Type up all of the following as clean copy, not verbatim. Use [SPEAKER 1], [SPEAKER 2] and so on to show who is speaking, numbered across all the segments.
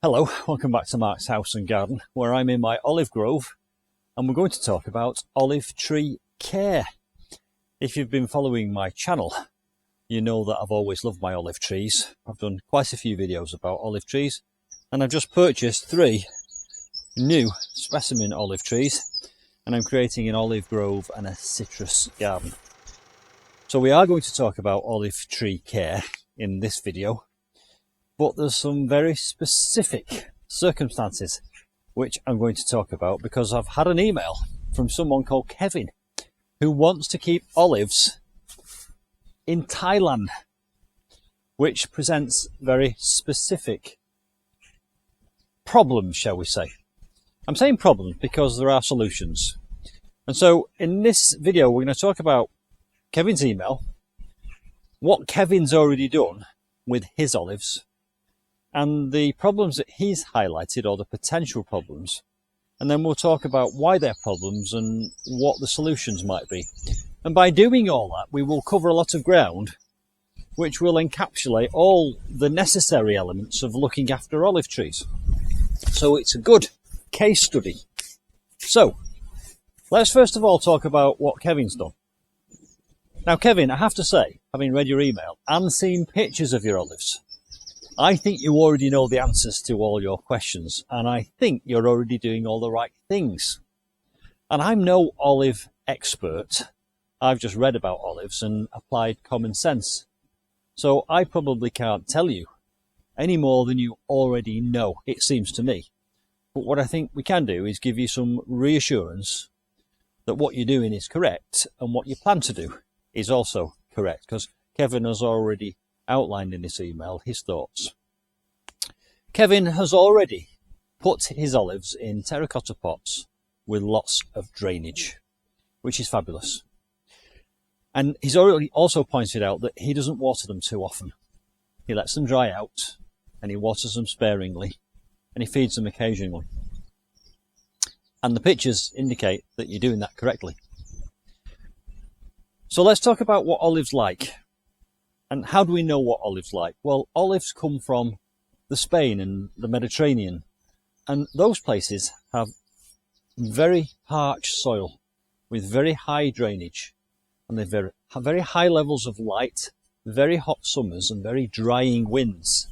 [SPEAKER 1] Hello, welcome back to Mark's House and Garden, where I'm in my olive grove and we're going to talk about olive tree care. If you've been following my channel, you know that I've always loved my olive trees. I've done quite a few videos about olive trees and I've just purchased 3 new specimen olive trees and I'm creating an olive grove and a citrus garden. So we are going to talk about olive tree care in this video. But there's some very specific circumstances which I'm going to talk about because I've had an email from someone called Kevin who wants to keep olives in Thailand, which presents very specific problems, shall we say. I'm saying problems because there are solutions. And so in this video, we're going to talk about Kevin's email, what Kevin's already done with his olives, and the problems that he's highlighted, or the potential problems, and then we'll talk about why they're problems and what the solutions might be. And by doing all that, we will cover a lot of ground which will encapsulate all the necessary elements of looking after olive trees. So it's a good case study. So let's first of all talk about what Kevin's done. Now Kevin, I have to say, having read your email and seen pictures of your olives, I think you already know the answers to all your questions, and I think you're already doing all the right things. And I'm no olive expert. I've just read about olives and applied common sense. So I probably can't tell you any more than you already know, it seems to me. But what I think we can do is give you some reassurance that what you're doing is correct and what you plan to do is also correct, because Kevin has already outlined in this email his thoughts. Kevin has already put his olives in terracotta pots with lots of drainage, which is fabulous. And he's already also pointed out that he doesn't water them too often. He lets them dry out and he waters them sparingly and he feeds them occasionally. And the pictures indicate that you're doing that correctly. So let's talk about what olives like. And how do we know what olives like? Well, olives come from the Spain and the Mediterranean, and those places have very parched soil with very high drainage, and they have very high levels of light, very hot summers and very drying winds,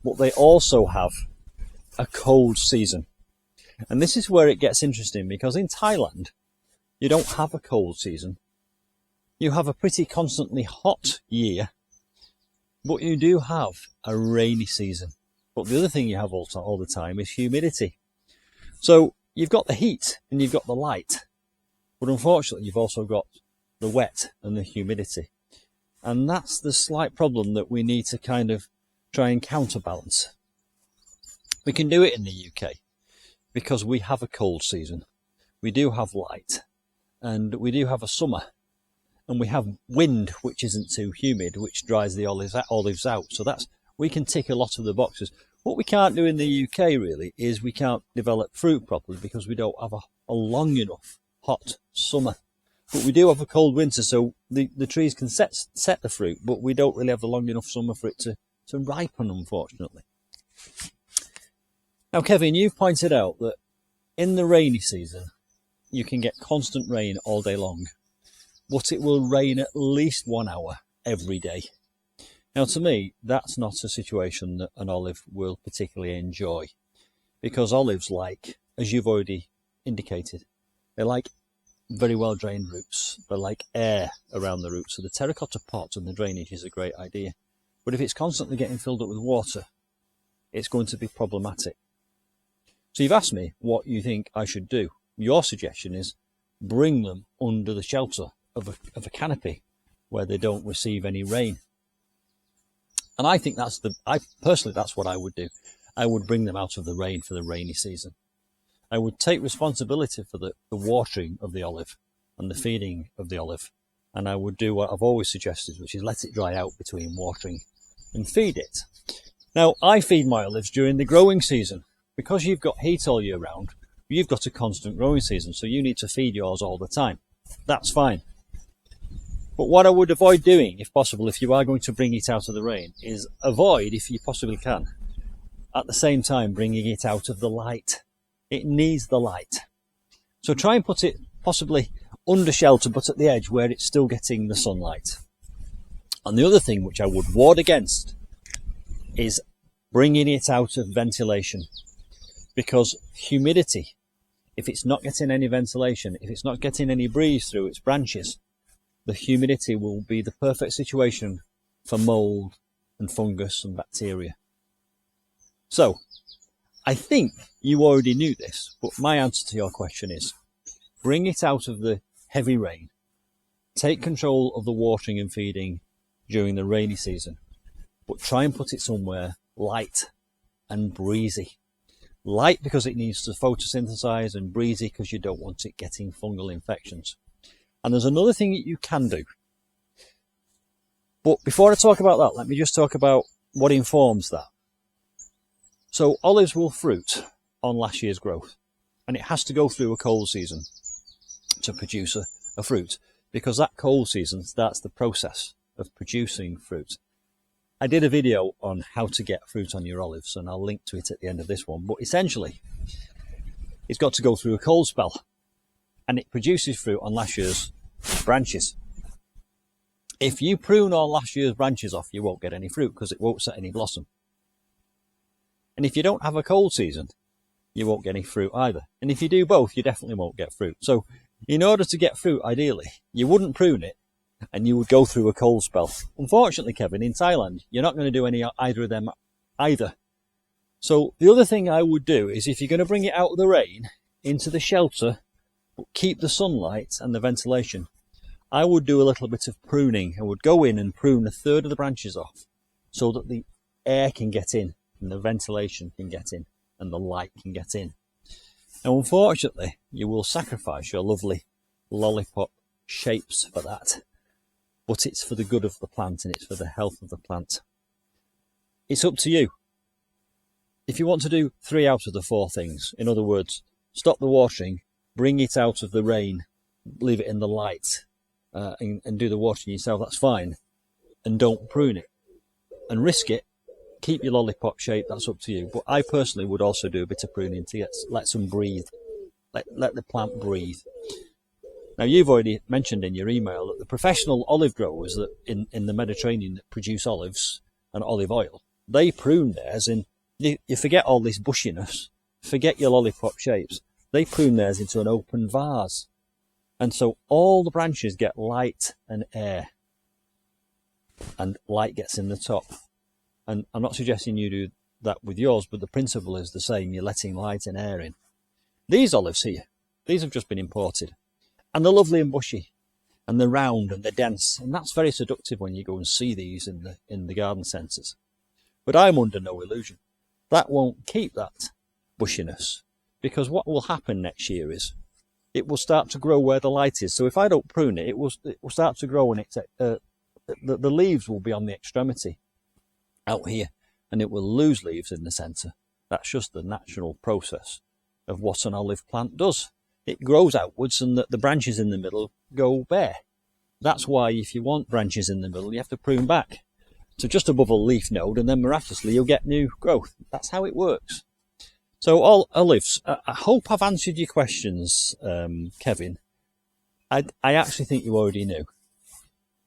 [SPEAKER 1] but they also have a cold season. And this is where it gets interesting, because in Thailand you don't have a cold season. You have a pretty constantly hot year, but you do have a rainy season. But the other thing you have all the time is humidity. So you've got the heat and you've got the light, but unfortunately you've also got the wet and the humidity. And that's the slight problem that we need to kind of try and counterbalance. We can do it in the UK because we have a cold season. We do have light and we do have a summer. And we have wind, which isn't too humid, which dries the olives out. So we can tick a lot of the boxes. What we can't do in the UK really is we can't develop fruit properly because we don't have a long enough hot summer. But we do have a cold winter, so the trees can set the fruit, but we don't really have a long enough summer for it to ripen, unfortunately. Now, Kevin, you've pointed out that in the rainy season, you can get constant rain all day long, but it will rain at least 1 hour every day. Now, to me, that's not a situation that an olive will particularly enjoy, because olives like, as you've already indicated, they like very well drained roots. They like air around the roots. So the terracotta pot and the drainage is a great idea. But if it's constantly getting filled up with water, it's going to be problematic. So you've asked me what you think I should do. Your suggestion is bring them under the shelter of a canopy where they don't receive any rain. And I think that's what I would do. I would bring them out of the rain for the rainy season. I would take responsibility for the watering of the olive and the feeding of the olive. And I would do what I've always suggested, which is let it dry out between watering and feed it. Now, I feed my olives during the growing season. Because you've got heat all year round, you've got a constant growing season, so you need to feed yours all the time. That's fine. But what I would avoid doing, if possible, if you are going to bring it out of the rain, is avoid, if you possibly can, at the same time bringing it out of the light. It needs the light. So try and put it possibly under shelter, but at the edge where it's still getting the sunlight. And the other thing which I would ward against is bringing it out of ventilation, because humidity, if it's not getting any ventilation, if it's not getting any breeze through its branches, the humidity will be the perfect situation for mold and fungus and bacteria. So I think you already knew this, but my answer to your question is bring it out of the heavy rain. Take control of the watering and feeding during the rainy season, but try and put it somewhere light and breezy. Light because it needs to photosynthesize, and breezy because you don't want it getting fungal infections. And there's another thing that you can do. But before I talk about that, let me just talk about what informs that. So olives will fruit on last year's growth, and it has to go through a cold season to produce a fruit, because that cold season starts the process of producing fruit. I did a video on how to get fruit on your olives, and I'll link to it at the end of this one. But essentially, it's got to go through a cold spell, and it produces fruit on last year's branches. If you prune all last year's branches off, you won't get any fruit because it won't set any blossom. And if you don't have a cold season, you won't get any fruit either. And if you do both, you definitely won't get fruit. So in order to get fruit, ideally, you wouldn't prune it, and you would go through a cold spell. Unfortunately, Kevin, in Thailand, you're not going to do either of them either. So the other thing I would do is, if you're going to bring it out of the rain into the shelter, but keep the sunlight and the ventilation, I would do a little bit of pruning. I would go in and prune a third of the branches off so that the air can get in and the ventilation can get in and the light can get in. Now, unfortunately, you will sacrifice your lovely lollipop shapes for that. But it's for the good of the plant, and it's for the health of the plant. It's up to you. If you want to do 3 out of the 4 things, in other words, stop the watering, bring it out of the rain, leave it in the light, and do the watering yourself, that's fine. And don't prune it. And risk it. Keep your lollipop shape, that's up to you. But I personally would also do a bit of pruning to let some breathe. Let the plant breathe. Now, you've already mentioned in your email that the professional olive growers that in the Mediterranean that produce olives and olive oil, they prune theirs, and you forget all this bushiness, forget your lollipop shapes. They prune theirs into an open vase. And so all the branches get light and air, and light gets in the top. And I'm not suggesting you do that with yours, but the principle is the same. You're letting light and air in. These olives here, these have just been imported. And they're lovely and bushy, and they're round and they're dense, and that's very seductive when you go and see these in the garden centres. But I'm under no illusion. That won't keep that bushiness, because what will happen next year is it will start to grow where the light is. So if I don't prune it, it will start to grow, and the leaves will be on the extremity out here, and it will lose leaves in the centre. That's just the natural process of what an olive plant does. It grows outwards, and the branches in the middle go bare. That's why if you want branches in the middle, you have to prune back to just above a leaf node, and then miraculously you'll get new growth. That's how it works. So all olives, I hope I've answered your questions, Kevin. I actually think you already knew.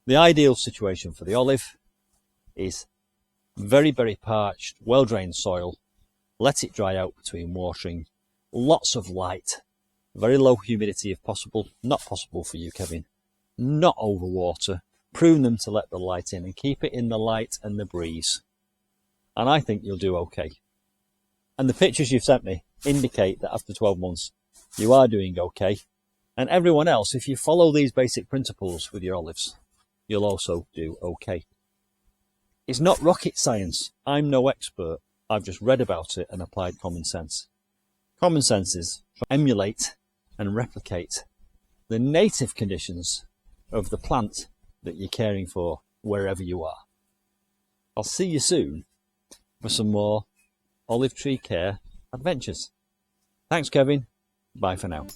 [SPEAKER 1] The ideal situation for the olive is very, very parched, well-drained soil. Let it dry out between watering. Lots of light. Very low humidity if possible. Not possible for you, Kevin. Not overwater. Prune them to let the light in, and keep it in the light and the breeze. And I think you'll do okay. And the pictures you've sent me indicate that after 12 months, you are doing okay. And everyone else, if you follow these basic principles with your olives, you'll also do okay. It's not rocket science. I'm no expert. I've just read about it and applied common sense. Common sense is to emulate and replicate the native conditions of the plant that you're caring for wherever you are. I'll see you soon for some more olive tree care adventures. Thanks, Kevin. Bye for now.